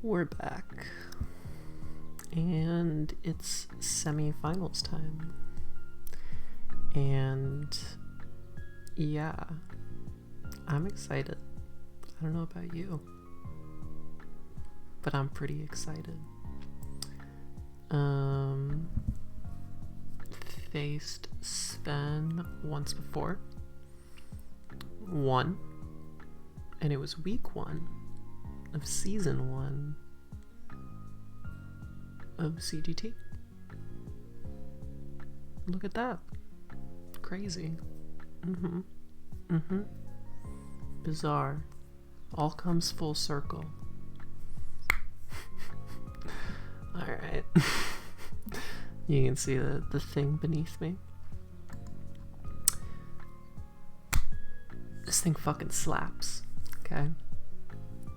We're back, and it's semifinals time, and yeah, I'm excited. I don't know about you, but I'm pretty excited. Faced Sven once before, won, and it was week 1 of season 1 of CGT. Look at that. Crazy. Bizarre. All comes full circle. Alright. You can see the thing beneath me. This thing fucking slaps. Okay?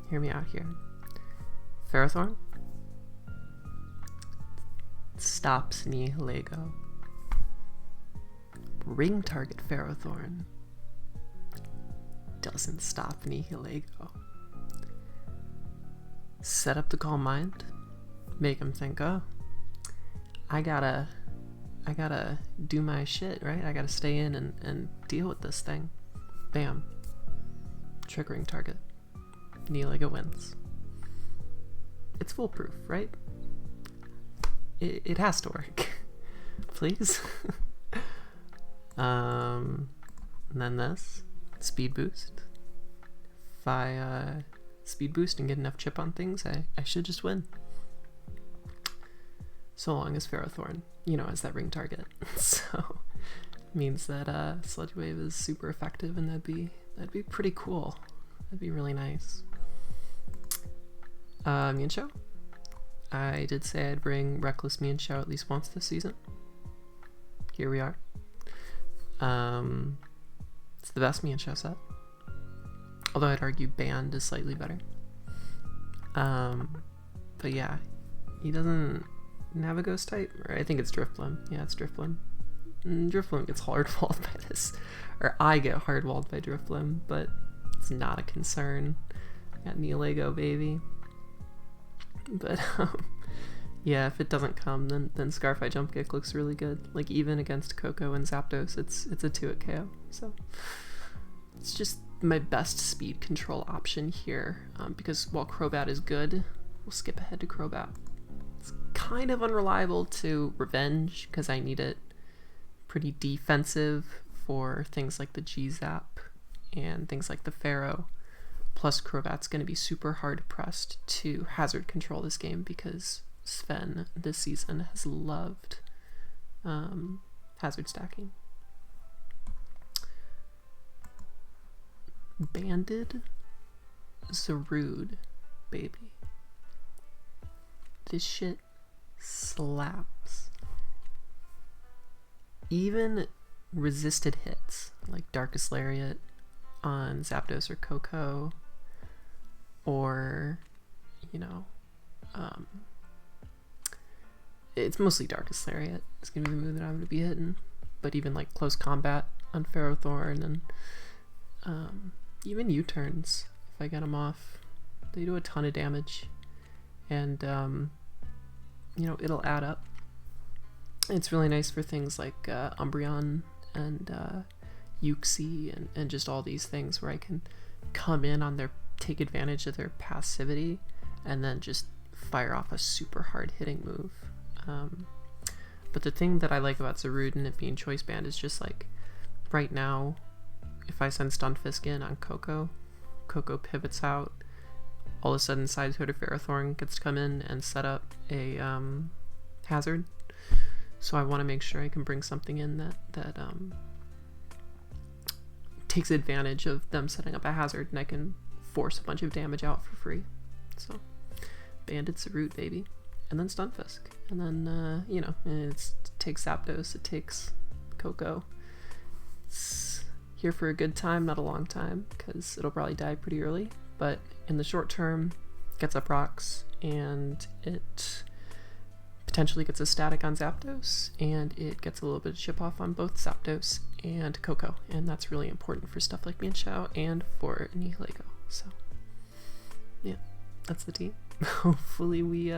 Hear me out here. Ferrothorn stops Nihilego. Ring target Ferrothorn doesn't stop Nihilego. Set up the Calm Mind. Make him think, oh, I gotta do my shit, right? I gotta stay in and deal with this thing. Bam. Triggering target. Nihilego wins. It's foolproof, right? It has to work. Please. And then this. Speed boost. If I speed boost and get enough chip on things, I should just win. So long as Ferrothorn, as that ring target. So means that Sludge Wave is super effective, and that'd be pretty cool. That'd be really nice. MIENSHAO. I did say I'd bring Reckless MIENSHAO at least once this season. Here we are. It's the best MIENSHAO set. Although I'd argue Band is slightly better. But yeah, he doesn't have a ghost type. Or I think it's Drifblim. Yeah, it's Drifblim. Drifblim gets hard-walled by this. Or I get hard-walled by Drifblim, but it's not a concern. Got Nihilego, baby. But yeah, if it doesn't come, then Scarfy Jump Kick looks really good. Like, even against Coco and Zapdos, it's a 2-hit KO. So it's just my best speed control option here. Because while Crobat is good, we'll skip ahead to Crobat. It's kind of unreliable to Revenge because I need it pretty defensive for things like the G-Zap and things like the Pharaoh. Plus, Crobat's going to be super hard pressed to hazard control this game because Sven this season has loved hazard stacking. Banded Zarude, baby. This shit slaps. Even resisted hits like Darkest Lariat on Zapdos or Coco, or it's mostly Darkest Lariat. It's gonna be the move that I'm gonna be hitting, but even like close combat on Ferrothorn and even U-turns, if I get them off, they do a ton of damage, and it'll add up. It's really nice for things like Umbreon and Uxie and just all these things where I can come in on take advantage of their passivity and then just fire off a super hard hitting move. But the thing that I like about Zarude and it being Choice Band is just like right now, if I send Stunfisk in on Coco pivots out, all of a sudden Side-Toe to Ferrothorn gets to come in and set up a hazard. So I want to make sure I can bring something in that takes advantage of them setting up a hazard, and I can force a bunch of damage out for free. So Bandit's a root, baby. And then Stunfisk. And then, it takes Zapdos, it takes Coco. It's here for a good time, not a long time, because it'll probably die pretty early. But in the short term, gets up rocks, and it potentially gets a static on Zapdos, and it gets a little bit of chip off on both Zapdos and Coco. And that's really important for stuff like MIENSHAO and for Nihilego. So, yeah, that's the team. hopefully we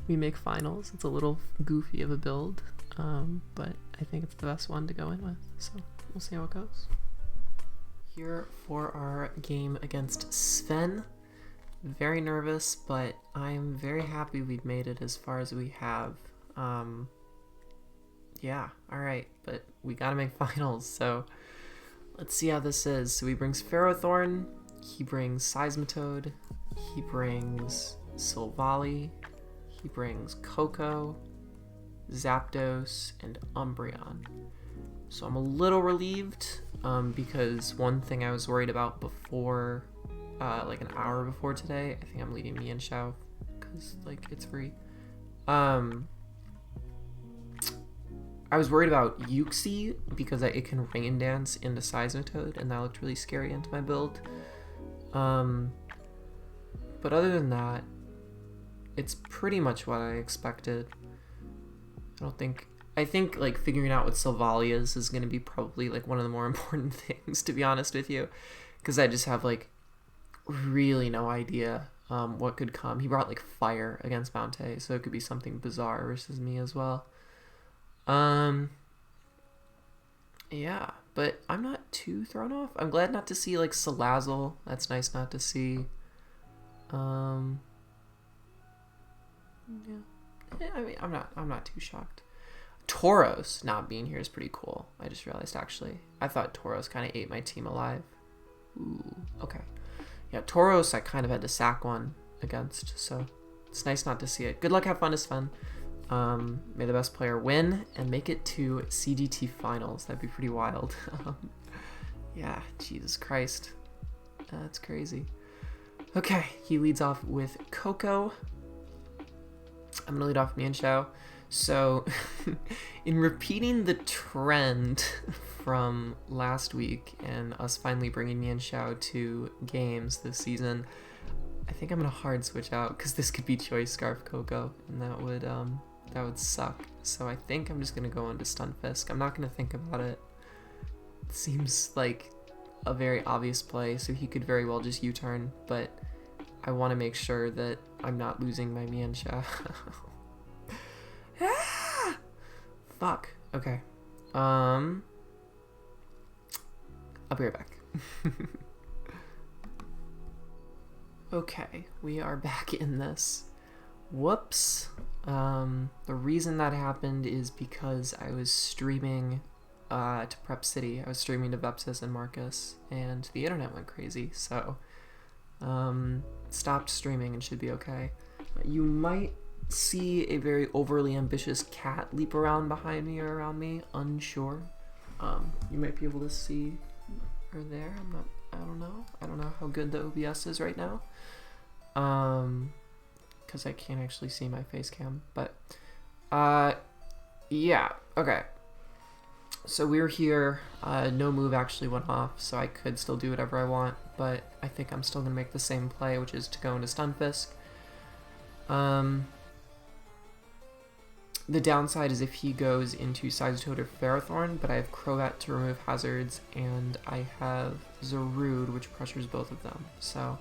make finals. It's a little goofy of a build, but I think it's the best one to go in with, so we'll see how it goes. Here for our game against Sven. Very nervous, but I'm very happy we've made it as far as we have. Yeah, alright, but we gotta make finals, so let's see how this is. So he brings Ferrothorn, he brings Seismitoad, he brings Silvally, he brings Coco, Zapdos, and Umbreon. So I'm a little relieved, because one thing I was worried about before, like an hour before today, I think I'm leading MIENSHAO, because, like, it's free. I was worried about Uxie, because it can Rain Dance into Seismitoad, and that looked really scary into my build. But other than that, it's pretty much what I expected. I think like figuring out what Silvally is going to be probably like one of the more important things, to be honest with you, because I just have like really no idea what could come. He brought like fire against Mountay, so it could be something bizarre versus me as well. Yeah, but I'm not too thrown off. I'm glad not to see like Salazzle. That's nice not to see. Yeah. I mean, I'm not too shocked. Tauros not being here is pretty cool. I just realized, actually. I thought Tauros kind of ate my team alive. Ooh, okay. Yeah, Tauros I kind of had to sack one against, so it's nice not to see it. Good luck, have fun, is fun. May the best player win and make it to CGT finals. That'd be pretty wild. Yeah, Jesus Christ. That's crazy. Okay, he leads off with Coco. I'm gonna lead off MIENSHAO. So, in repeating the trend from last week and us finally bringing MIENSHAO to games this season, I think I'm gonna hard switch out because this could be Choice Scarf Coco, and that would suck. So I think I'm just gonna go into Stunfisk. I'm not gonna think about it. It seems like a very obvious play, so he could very well just U-turn, but I want to make sure that I'm not losing my MIENSHAO. Ah! Fuck. Okay. I'll be right back. Okay, we are back in this. Whoops. The reason that happened is because I was streaming to Prep City. I was streaming to Vepsis and Marcus, and the internet went crazy, so stopped streaming and should be okay. You might see a very overly ambitious cat leap around behind me or around me, unsure. You might be able to see her there. I don't know how good the OBS is right now, because I can't actually see my face cam, but yeah, okay. So we're here. No move actually went off, so I could still do whatever I want, but I think I'm still gonna make the same play, which is to go into Stunfisk. The downside is if he goes into Seismitoad or Ferrothorn, but I have Crobat to remove hazards, and I have Zarude, which pressures both of them. So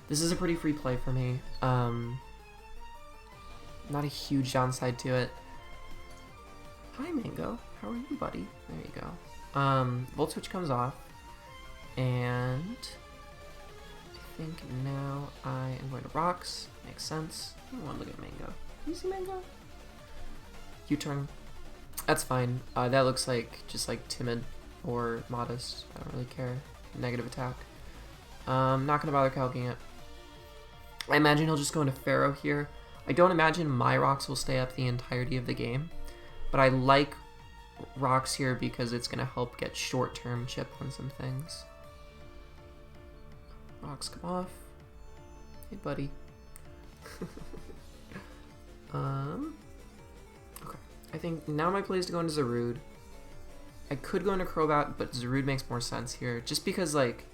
this is a pretty free play for me. Not a huge downside to it. Hi, Mango. How are you, buddy? There you go. Volt Switch comes off, and I think now I am going to Rocks. Makes sense. I don't want to look at Mango. You see Mango? U-turn. That's fine. That looks like just like timid or modest. I don't really care. Negative attack. Not gonna bother calcing it. I imagine he'll just go into Pharaoh here. I don't imagine my Rocks will stay up the entirety of the game, but I like Rocks here because it's gonna help get short-term chip on some things. Rocks come off. Hey, buddy. Okay. I think now my play is to go into Zarude. I could go into Crobat, but Zarude makes more sense here, just because, like,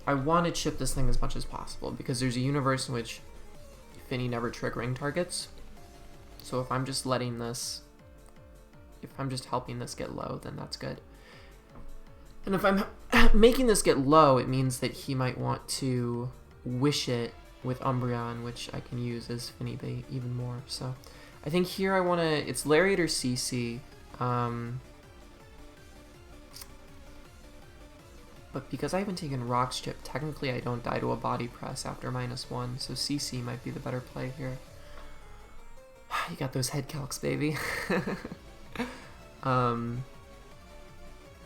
I want to chip this thing as much as possible, because there's a universe in which Finny never triggering targets. So if I'm just letting this, if I'm just helping this get low, then that's good. And if I'm making this get low, it means that he might want to wish it with Umbreon, which I can use as Finny bait even more. So I think here I want to, it's Lariat or CC. But because I haven't taken Rock's Chip, technically I don't die to a Body Press after -1, so CC might be the better play here. You got those head calcs, baby.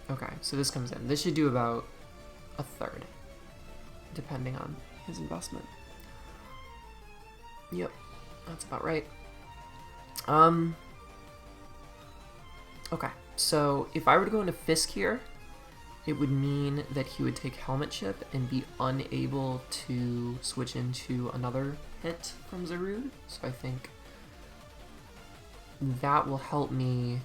Okay, so this comes in. This should do about a third, depending on his investment. Yep, that's about right. Okay, so if I were to go into Fisk here, it would mean that he would take Helmet Chip and be unable to switch into another hit from Zarude. So I think that will help me.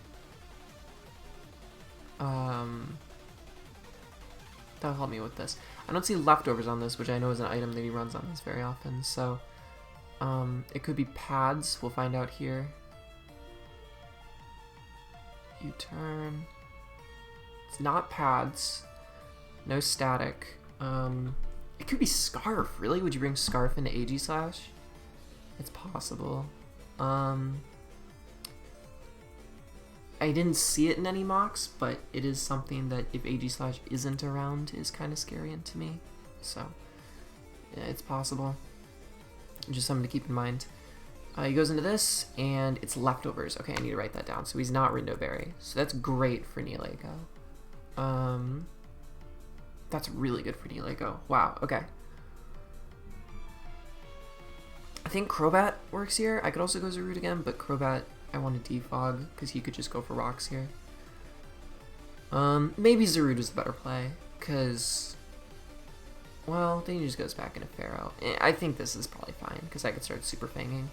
That'll help me with this. I don't see leftovers on this, which I know is an item that he runs on this very often. So it could be pads. We'll find out here. U-turn. It's not pads. No static. It could be Scarf. Really? Would you bring Scarf into AG Slash? It's possible. I didn't see it in any mocks, but it is something that if AG Slash isn't around is kind of scary to me. So, yeah, it's possible. Just something to keep in mind. He goes into this, and it's leftovers. Okay, I need to write that down. So he's not Rindo Berry. So that's great for Nihilego. That's really good for Nihilego. Wow, okay. I think Crobat works here. I could also go Zarude again, but Crobat, I want to defog, because he could just go for rocks here. Maybe Zarude is the better play, because, well, then he just goes back into Pharaoh. I think this is probably fine, because I could start Super Fanging.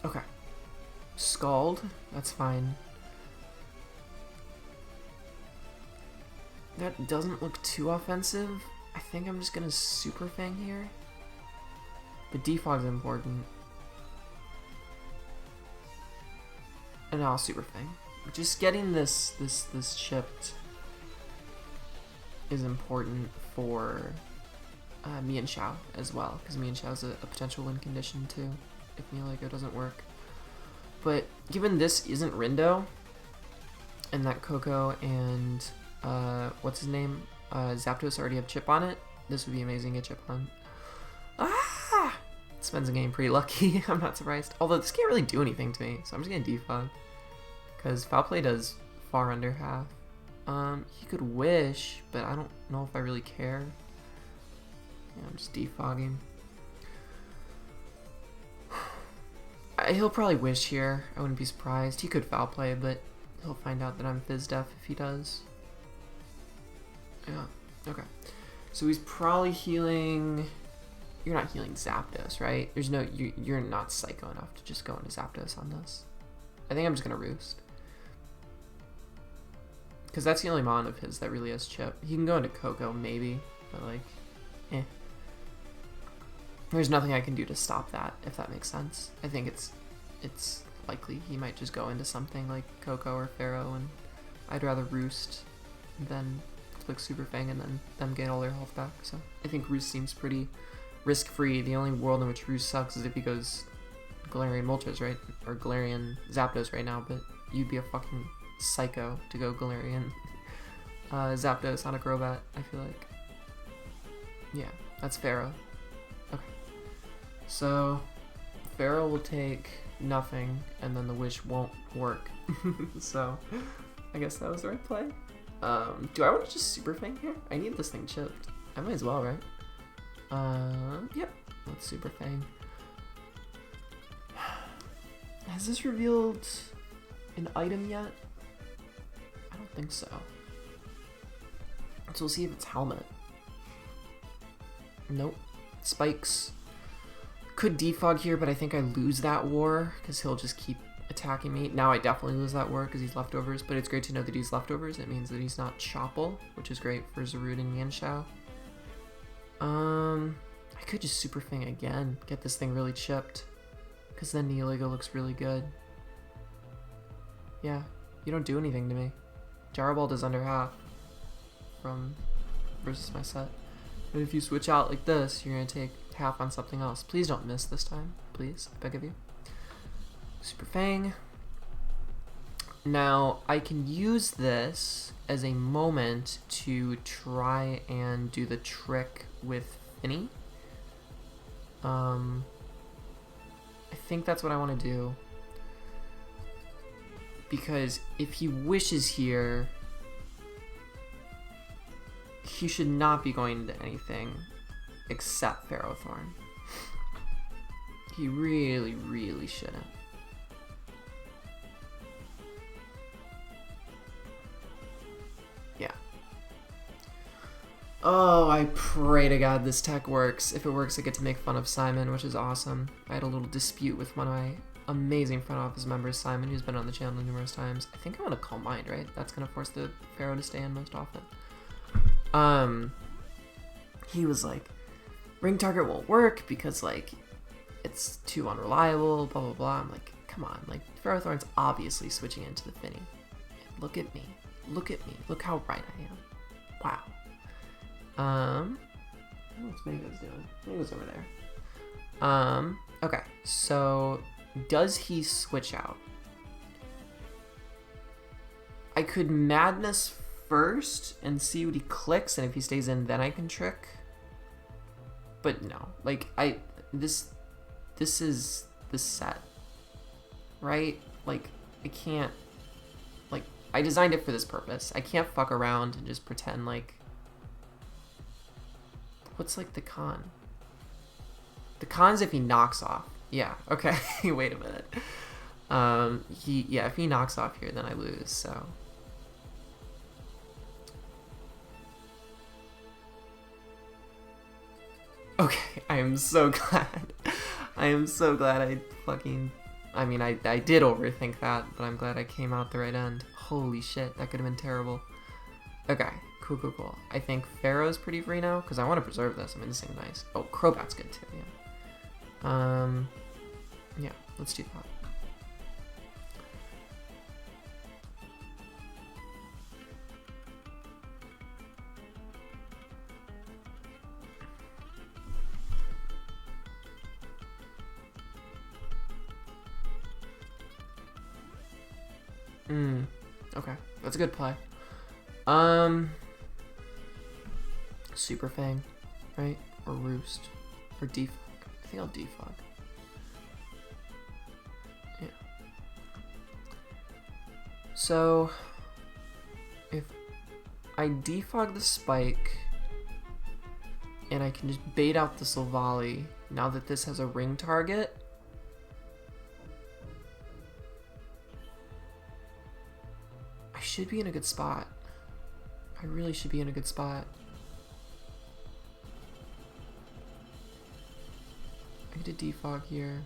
Okay. Scald, that's fine. That doesn't look too offensive. I think I'm just gonna Super Fang here. But defog's important. And I'll Super Fang. Just getting this chipped is important for MIENSHAO as well, because MIENSHAO's a potential win condition too, if Nihilego doesn't work. But given this isn't Rindo, and that Coco and what's his name? Zapdos already have chip on it, this would be amazing to get chip on. Ah! Spends a game pretty lucky, I'm not surprised. Although this can't really do anything to me, so I'm just gonna defog. Because Foul Play does far under half. He could wish, but I don't know if I really care. Yeah, I'm just defogging. He'll probably wish here. I wouldn't be surprised. He could Foul Play, but he'll find out that I'm Fizz Def if he does. Yeah, okay. So he's probably healing... You're not healing Zapdos, right? There's no... You're not psycho enough to just go into Zapdos on this. I think I'm just gonna Roost. Because that's the only mon of his that really has chip. He can go into Coco, maybe, but like, eh. There's nothing I can do to stop that, if that makes sense. I think it's likely he might just go into something like Coco or Pharaoh, and I'd rather Roost than click Super Fang and then them get all their health back. So I think Roost seems pretty risk-free. The only world in which Roost sucks is if he goes Galarian Moltres, right? Or Galarian Zapdos right now, but you'd be a fucking psycho to go Galarian Zapdos on a Crobat, I feel like. Yeah, that's Pharaoh. Okay. So, Pharaoh will take nothing, and then the wish won't work. So, I guess that was the right play. Do I want to just Super Fang here? I need this thing chipped. I might as well, right? Yep. Let's Super Fang. Has this revealed an item yet? I don't think so. So we'll see if it's Helmet. Nope. Spikes. Could defog here, but I think I lose that war because he'll just keep attacking me. Now I definitely lose that war because he's leftovers, but it's great to know that he's leftovers. It means that he's not Chople, which is great for Zarude and MIENSHAO. I could just Super Fang again, get this thing really chipped, because then Nihilego looks really good. Yeah, you don't do anything to me. Gyro Ball does under half from versus my set. But if you switch out like this, you're gonna take half on something else. Please don't miss this time. Please, I beg of you. Super Fang. Now, I can use this as a moment to try and do the trick with Finny. I think that's what I want to do. Because if he wishes here, he should not be going into anything except Ferrothorn. He really, really shouldn't. Yeah. Oh, I pray to God this tech works. If it works, I get to make fun of Simon, which is awesome. I had a little dispute with one of my amazing front office members, Simon, who's been on the channel numerous times. I think I want to Calm Mind, right? That's going to force the Pharaoh to stay in most often. He was like, ring target won't work because, like, it's too unreliable, blah, blah, blah. I'm like, come on. Like, Ferrothorn's obviously switching into the Finny. Look at me. Look at me. Look how right I am. Wow. What's Mango's doing? Mango's over there. Okay, so does he switch out? I could Madness first and see what he clicks, and if he stays in, then I can trick. But no, like, this is the set, right? Like, I can't, like, I designed it for this purpose. I can't fuck around and just pretend like, what's like the con? The con's if he knocks off. Yeah, okay, wait a minute. If he knocks off here, then I lose, so. Okay, I am so glad. I am so glad I fucking, I mean, I did overthink that, but I'm glad I came out the right end. Holy shit, that could have been terrible. Okay, cool. I think Pharaoh's pretty free now, because I want to preserve this. I mean, this thing's nice. Oh, Crobat's good too, yeah. Yeah, let's do that. Okay, that's a good play. Super Fang, right? Or Roost, or Defog. I think I'll Defog. Yeah. So, if I Defog the Spike, and I can just bait out the Silvally, now that this has a ring target, I should be in a good spot. I really should be in a good spot. I get a Defog here.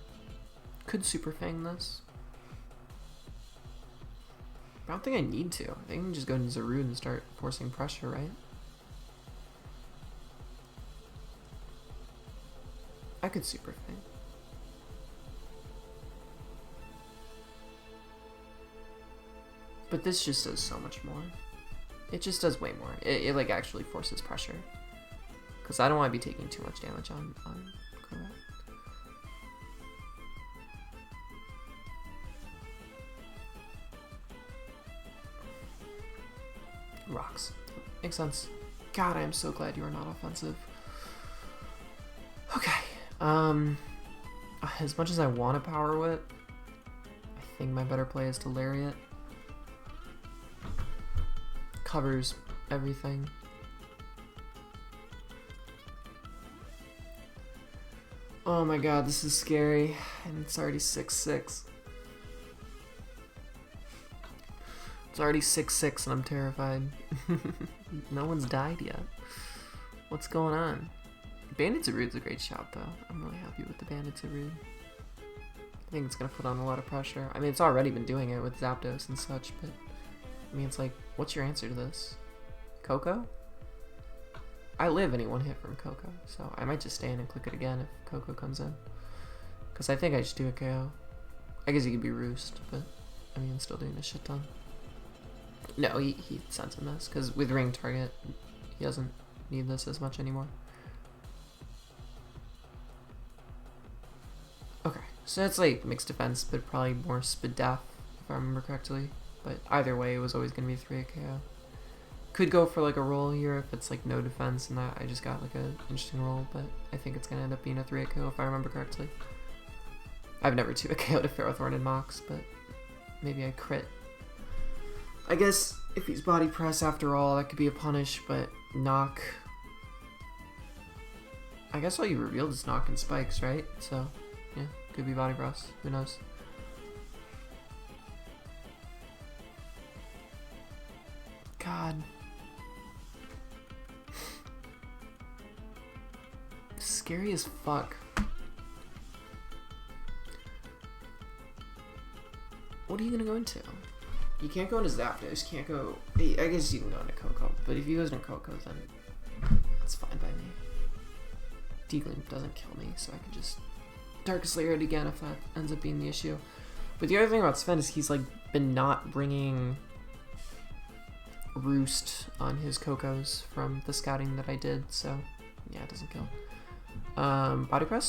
Could Super Fang this. I don't think I need to. I think I can just go into Zarude and start forcing pressure, right? I could Super Fang. But this just does so much more. It just does way more. It like actually forces pressure. Because I don't want to be taking too much damage on Crobat. Rocks. Makes sense. God, I am so glad you are not offensive. Okay. As much as I want to Power Whip, I think my better play is to Lariat. Covers everything. Oh my god, this is scary. And it's already 6-6. It's already 6-6 and I'm terrified. No one's died yet. What's going on? Bandit Zarude's a great shot though. I'm really happy with the Bandit Zarude. I think it's going to put on a lot of pressure. I mean, it's already been doing it with Zapdos and such, but I mean, it's like, what's your answer to this? Coco? I live any one hit from Coco, so I might just stay in and click it again if Coco comes in. Because I think I just do a KO. I guess he could be Roost, but I mean, I'm still doing this shit ton. No, he sends a miss, because with ring target, he doesn't need this as much anymore. Okay, so it's like mixed defense, but probably more speed def, if I remember correctly. But either way, it was always going to be 3 KO. Could go for like a roll here if it's like no defense and that I just got like an interesting roll, but I think it's going to end up being a 3 KO if I remember correctly. I've never 2 KO'd a Ferrothorn in Mox, but maybe I crit. I guess if he's body press after all, that could be a punish, but knock. I guess all you revealed is knock and spikes, right? So, yeah, could be body press. Who knows? God. Scary as fuck. What are you gonna go into? You can't go into Zapdos, can't go... I guess you can go into Coco, but if he goes into Coco, then that's fine by me. D-Gleam doesn't kill me, so I can just Darkest Layer it again if that ends up being the issue. But the other thing about Sven is he's like been not bringing Roost on his Cocos from the scouting that I did, so yeah, it doesn't kill. Body press,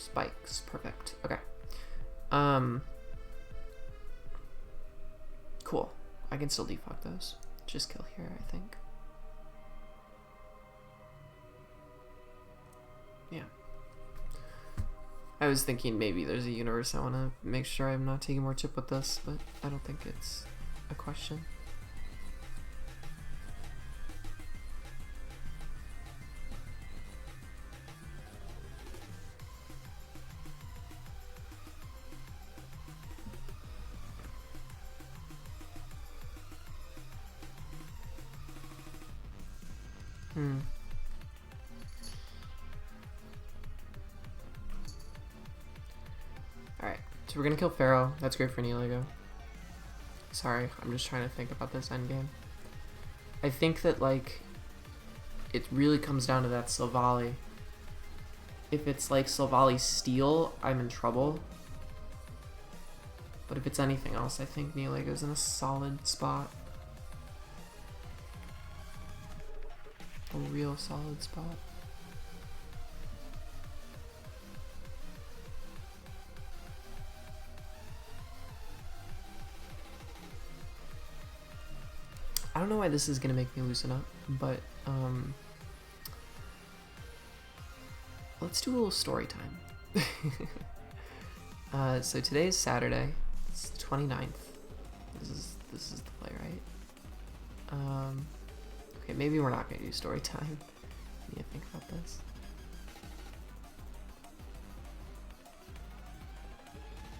spikes, perfect. Okay. Cool. I can still defog those. Just kill here, I think. Yeah. I was thinking maybe there's a universe I want to make sure I'm not taking more chip with this, but I don't think it's a question. Alright, so we're gonna kill Pharaoh. That's great for Neoligo. Sorry, I'm just trying to think about this endgame. I think that, like, it really comes down to that Silvally. If it's like Silvally Steel, I'm in trouble. But if it's anything else, I think Neoligo's in a solid spot. A real solid spot. I don't know why this is gonna make me loosen up, but let's do a little story time. So today is Saturday. It's the 29th. This is the play, right? Okay, maybe we're not gonna do story time. I need to think about this.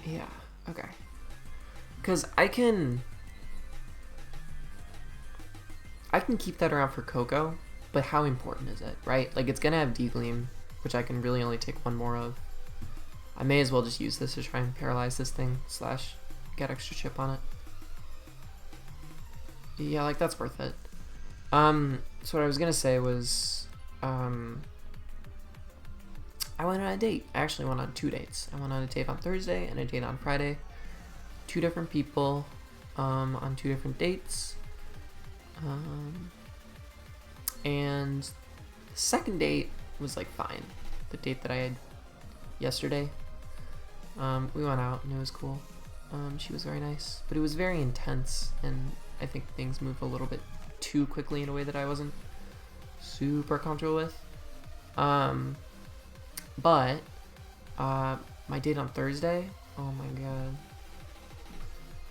Yeah, okay. Because I can keep that around for Coco, but how important is it, right? Like, it's gonna have D-Gleam, which I can really only take one more of. I may as well just use this to try and paralyze this thing, slash get extra chip on it. Yeah, like, that's worth it. So what I was gonna say was, I went on a date. I actually went on 2 dates. I went on a date on Thursday and a date on Friday. 2 different people, on 2 different dates. And the second date was like fine. The date that I had yesterday, we went out and it was cool. She was very nice, but it was very intense, and I think things moved a little bit too quickly in a way that I wasn't super comfortable with. But my date on Thursday, oh my god,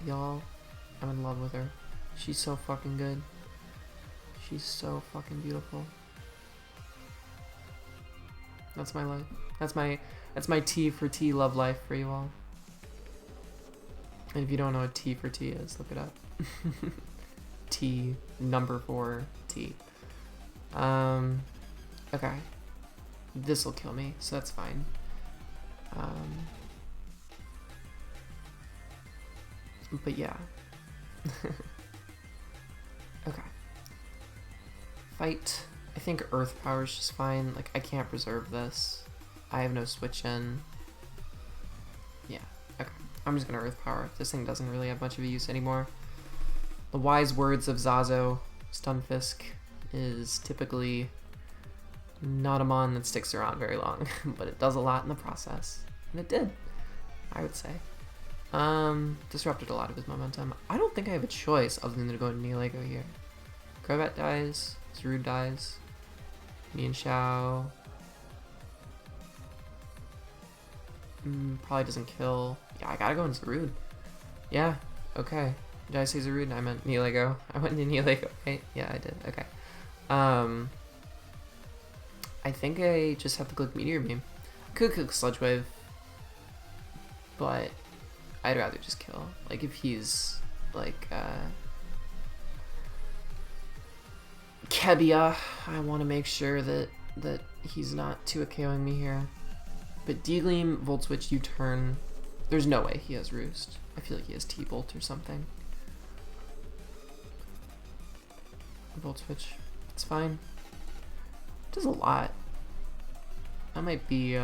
y'all, I'm in love with her. She's so fucking good. She's so fucking beautiful. That's my life. That's my T for T love life for you all. And if you don't know what T for T is, look it up. T number 4 T. Okay. This'll kill me, so that's fine. But yeah. Okay. Fight. I think Earth Power is just fine. Like, I can't preserve this. I have no switch in. Yeah. Okay. I'm just gonna Earth Power. This thing doesn't really have much of a use anymore. The wise words of Zazo, Stunfisk, is typically not a mon that sticks around very long, but it does a lot in the process. And it did, I would say. Disrupted a lot of his momentum. I don't think I have a choice other than to go Neolego here. Crobat dies, Zarude dies, MIENSHAO probably doesn't kill. Yeah, I gotta go into Zarude. Yeah, okay. Did I say Zarude? I meant Neolego. I went into Neolego, right? Yeah, I did. Okay. I think I just have to click Meteor Beam. I could click Sludge Wave, but I'd rather just kill. Like, if he's, like, Kebia, I want to make sure that he's not 2-KOing me here. But D-Gleam, Volt Switch, U-Turn, there's no way he has Roost. I feel like he has T-Bolt or something. Volt Switch, it's fine. Does a lot. That might be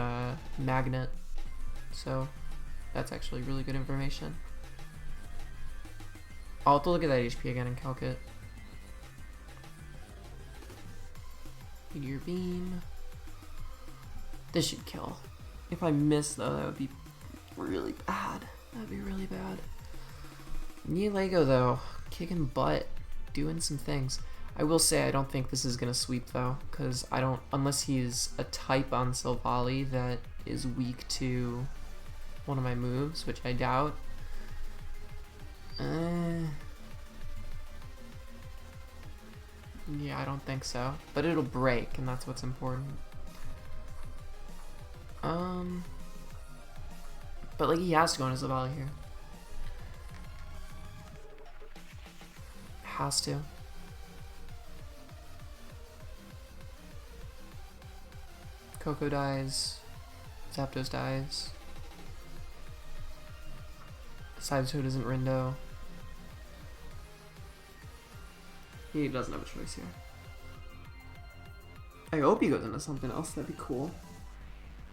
Magnet, so that's actually really good information. I'll have to look at that HP again and calc it. Meteor Beam. This should kill. If I miss though, that would be really bad. That'd be really bad. Neolego though, kicking butt, doing some things. I will say I don't think this is gonna sweep though, because I don't, unless he's a type on Silvally that is weak to one of my moves, which I doubt. Yeah, I don't think so. But it'll break, and that's what's important. But like he has to go into Silvally here. Has to. Coco dies. Zapdos dies. Sventhoon isn't Rindo. He doesn't have a choice here. I hope he goes into something else. That'd be cool.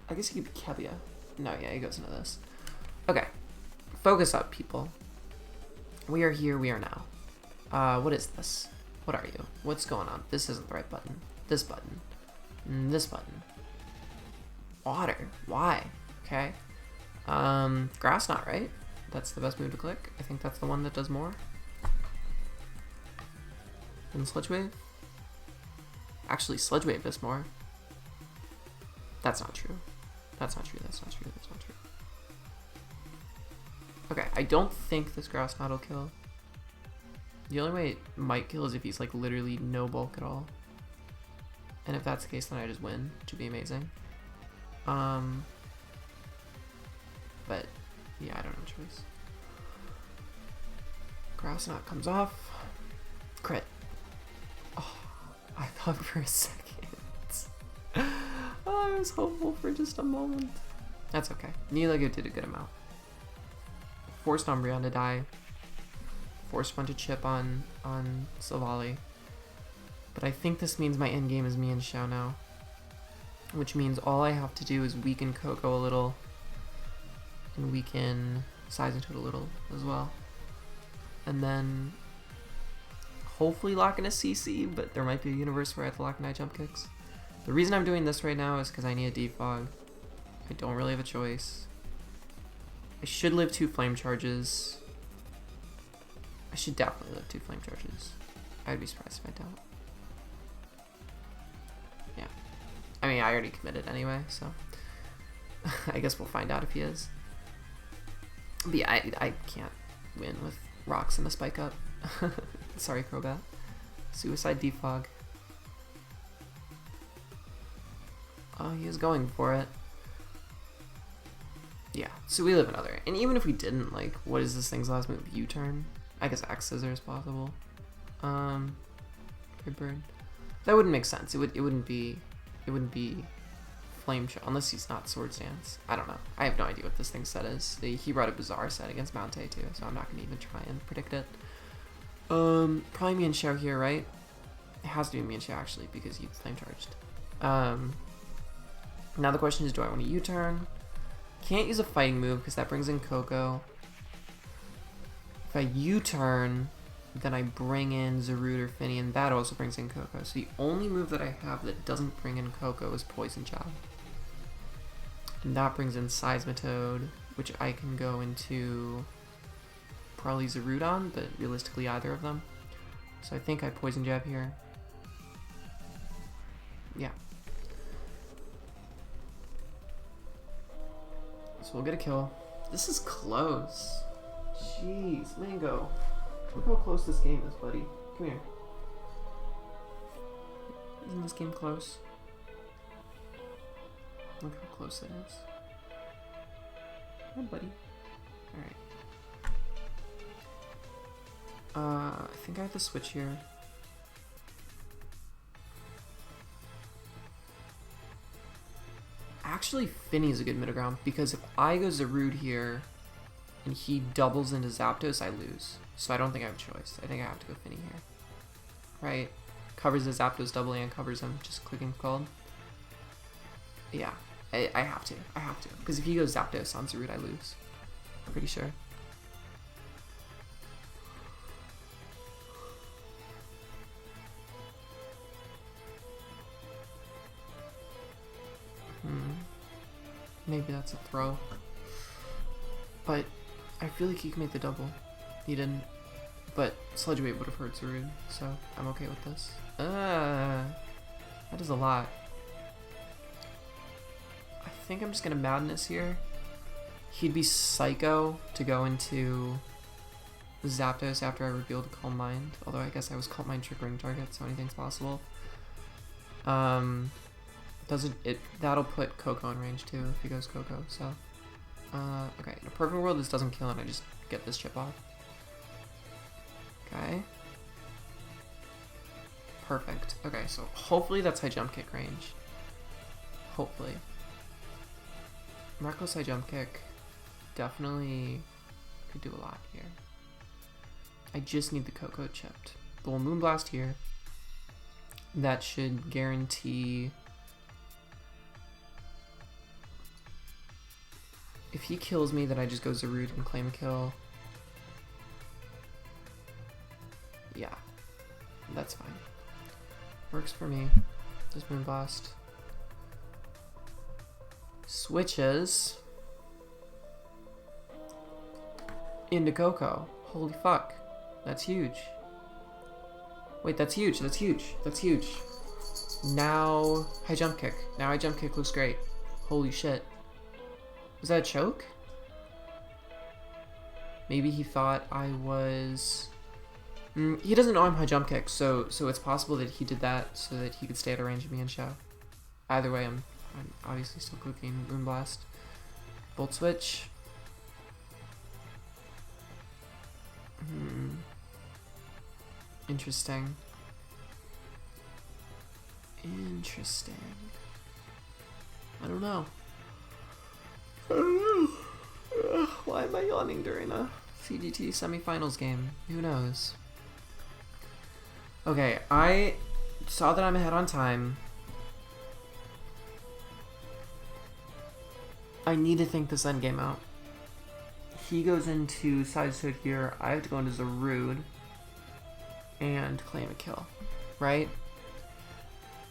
I guess he could be Kebia. No, yeah, he goes into this. Okay. Focus up, people. We are here. We are now. What is this? What are you? What's going on? This isn't the right button. This button. This button. Water. Why? Okay. Grass Knot, right? That's the best move to click. I think that's the one that does more. And Sludge Wave? Actually, Sludge Wave does more. That's not true. That's not true. That's not true. That's not true. Okay, I don't think this Grass Knot will kill. The only way it might kill is if he's like literally no bulk at all. And if that's the case, then I just win, which would be amazing. But yeah, I don't have a choice. Grass Knot comes off. Crit. Oh, I thought for a second. Oh, I was hopeful for just a moment. That's okay. Neolego did a good amount. Forced Umbreon to die. Forced one to chip on Silvally. But I think this means my endgame is MIENSHAO now. Which means all I have to do is weaken Coco a little. And weaken Sventhoon a little as well. And then hopefully lock in a CC, but there might be a universe where I have to lock in jump kicks. The reason I'm doing this right now is because I need a defog. I don't really have a choice. I should live 2 flame charges. I should definitely live 2 flame charges. I'd be surprised if I don't. Yeah. I mean, I already committed anyway, so I guess we'll find out if he is. But yeah, I can't win with rocks and a spike up. Sorry, Crobat. Suicide defog. Oh, he is going for it. Yeah, so we live another. And even if we didn't, like, what is this thing's last move? U-turn? I guess X Scissor is possible. Bird. That wouldn't make sense. It wouldn't be Flame Shot unless he's not Sword Stance. I don't know. I have no idea what this thing's set is. He brought a bizarre set against Mount too, so I'm not gonna even try and predict it. Probably MIENSHAO here, right? It has to be MIENSHAO actually because he's flame charged. Now the question is, do I want to U-turn? Can't use a fighting move because that brings in Coco. If I U-turn, then I bring in Zarude or Finny, and that also brings in Coco. So the only move that I have that doesn't bring in Coco is Poison Jab. And that brings in Seismitoad, which I can go into probably Zarude on, but realistically either of them. So I think I Poison Jab here. Yeah. So we'll get a kill. This is close. Jeez, Mango. Look how close this game is, buddy. Come here. Isn't this game close? Look how close it is. Hi, buddy. Alright. I think I have to switch here. Actually, Finny's a good middle ground, because if I go Zarude here and he doubles into Zapdos, I lose. So I don't think I have a choice. I think I have to go Finny here. Right? Covers the Zapdos doubly and covers him, just clicking Scald. Yeah, I have to. I have to. Because if he goes Zapdos on Zarude, I lose. I'm pretty sure. Maybe that's a throw. But I feel like he can make the double. He didn't. But Sludge Wave would have hurt Zarude, so I'm okay with this. That is a lot. I think I'm just gonna Madness here. He'd be Psycho to go into Zapdos after I revealed a Calm Mind. Although I guess I was Calm Mind triggering target, so anything's possible. That'll put Coco in range too if he goes Coco, so. Okay, in a perfect world this doesn't kill and I just get this chip off. Okay. Perfect. Okay, so hopefully that's high jump kick range. Hopefully. Reckless high jump kick definitely could do a lot here. I just need the Coco chipped. But we'll Moonblast here. That should guarantee... If he kills me, then I just go Zarude and claim a kill. Yeah, that's fine. Works for me. Just Moonblast. Switches into Coco. Holy fuck. That's huge. Wait, that's huge. That's huge. That's huge. Now, high jump kick. Now high jump kick looks great. Holy shit. Was that a choke? Maybe he thought I was... he doesn't know I'm high jump kick, so it's possible that he did that so that he could stay out of range of MIENSHAO. Either way, I'm obviously still clicking Moonblast. Volt Switch. Interesting. Interesting. I don't know. Why am I yawning during a CGT semifinals game? Who knows? Okay, I saw that I'm ahead on time. I need to think this endgame out. He goes into Sideshoot here. I have to go into Zarude and claim a kill, right?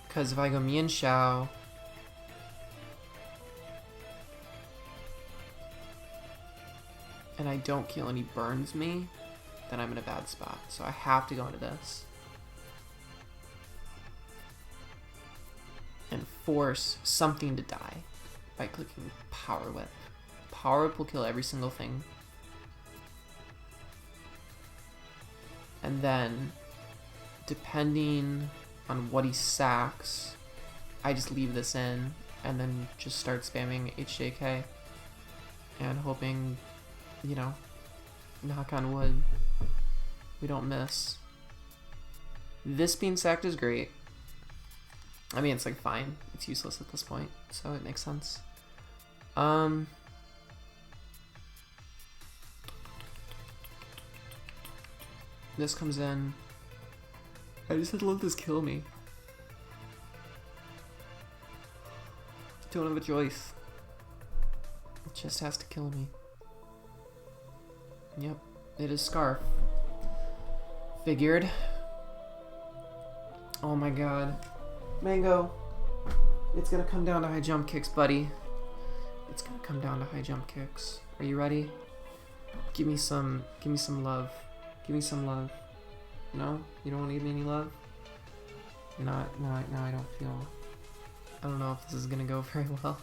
Because if I go MIENSHAO, and I don't kill and he burns me, then I'm in a bad spot. So I have to go into this. And force something to die by clicking Power Whip. Power Whip will kill every single thing. And then, depending on what he sacks, I just leave this in and then just start spamming HJK and hoping, you know, knock on wood, we don't miss. This being sacked is great. I mean, it's like fine. It's useless at this point, so it makes sense. This comes in. I just had to let this kill me. Don't have a choice. It just has to kill me. Yep, it is Scarf. Figured. Oh my god. Mango. It's gonna come down to high jump kicks, buddy. It's gonna come down to high jump kicks. Are you ready? Give me some love. Give me some love. No? You don't want to give me any love? No, I don't feel... I don't know if this is gonna go very well.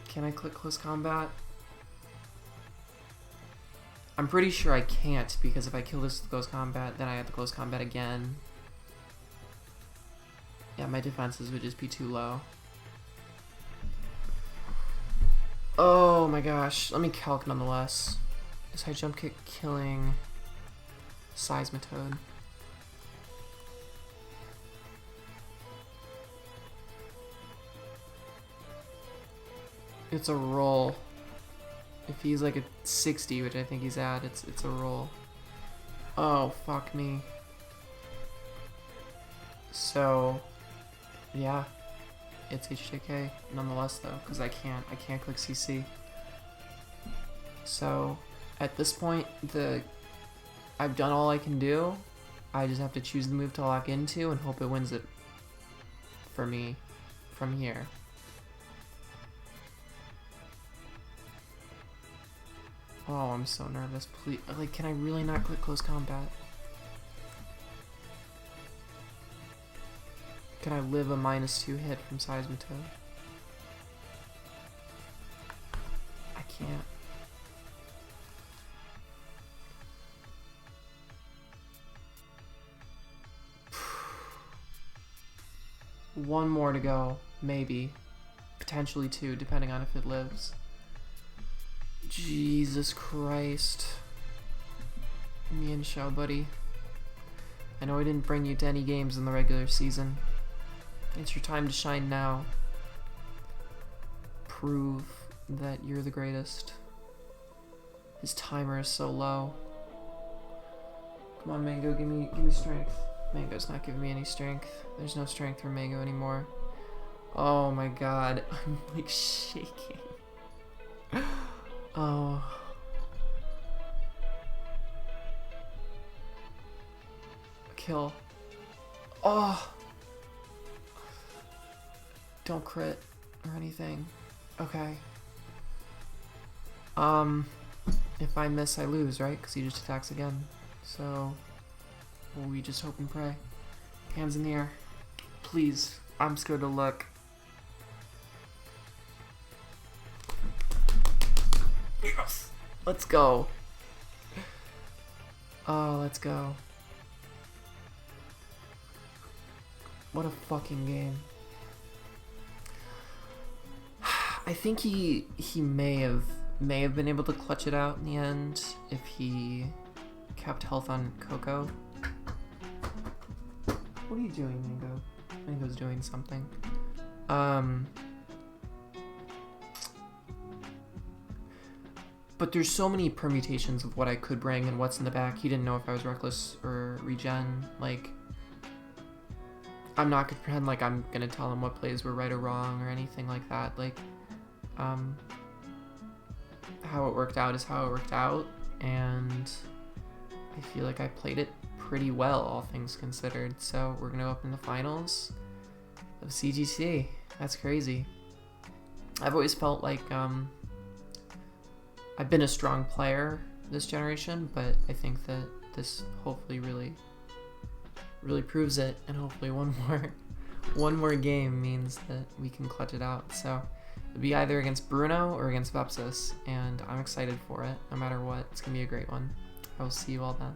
Can I click close combat? I'm pretty sure I can't, because if I kill this with close combat, then I have to close combat again. Yeah, my defenses would just be too low. Oh my gosh, let me calc nonetheless. Is high jump kick killing Seismitoad? It's a roll. If he's like a 60, which I think he's at, it's a roll. Oh, fuck me. So, yeah, it's HJK nonetheless though, because I can't click CC. So, at this point, I've done all I can do. I just have to choose the move to lock into and hope it wins it for me from here. Oh, I'm so nervous. Please, like, can I really not click close combat? Can I live a -2 hit from Seismitoad? I can't. One more to go, maybe. Potentially two, depending on if it lives. Jesus Christ. MIENSHAO, buddy. I know I didn't bring you to any games in the regular season. It's your time to shine now. Prove that you're the greatest. His timer is so low. Come on, Mango, give me strength. Mango's not giving me any strength. There's no strength for Mango anymore. Oh my god, I'm like shaking. Oh. Kill. Oh. Don't crit or anything. Okay. If I miss, I lose, right? Because he just attacks again. So, we just hope and pray. Hands in the air. Please. I'm scared to look. Yes! Let's go. Oh, let's go. What a fucking game. I think he may have been able to clutch it out in the end if he kept health on Coco. What are you doing, Mango? Mango's doing something. But there's so many permutations of what I could bring and what's in the back. He didn't know if I was reckless or regen. Like, I'm not gonna pretend like I'm gonna tell him what plays were right or wrong or anything like that. Like, how it worked out is how it worked out, and I feel like I played it pretty well, all things considered. So we're gonna open the finals of CGT. That's crazy. I've always felt like I've been a strong player this generation, but I think that this hopefully really proves it, and hopefully one more game means that we can clutch it out. So it'll be either against Bruno or against Vepsis, and I'm excited for it no matter what. It's gonna be a great one. I will see you all then.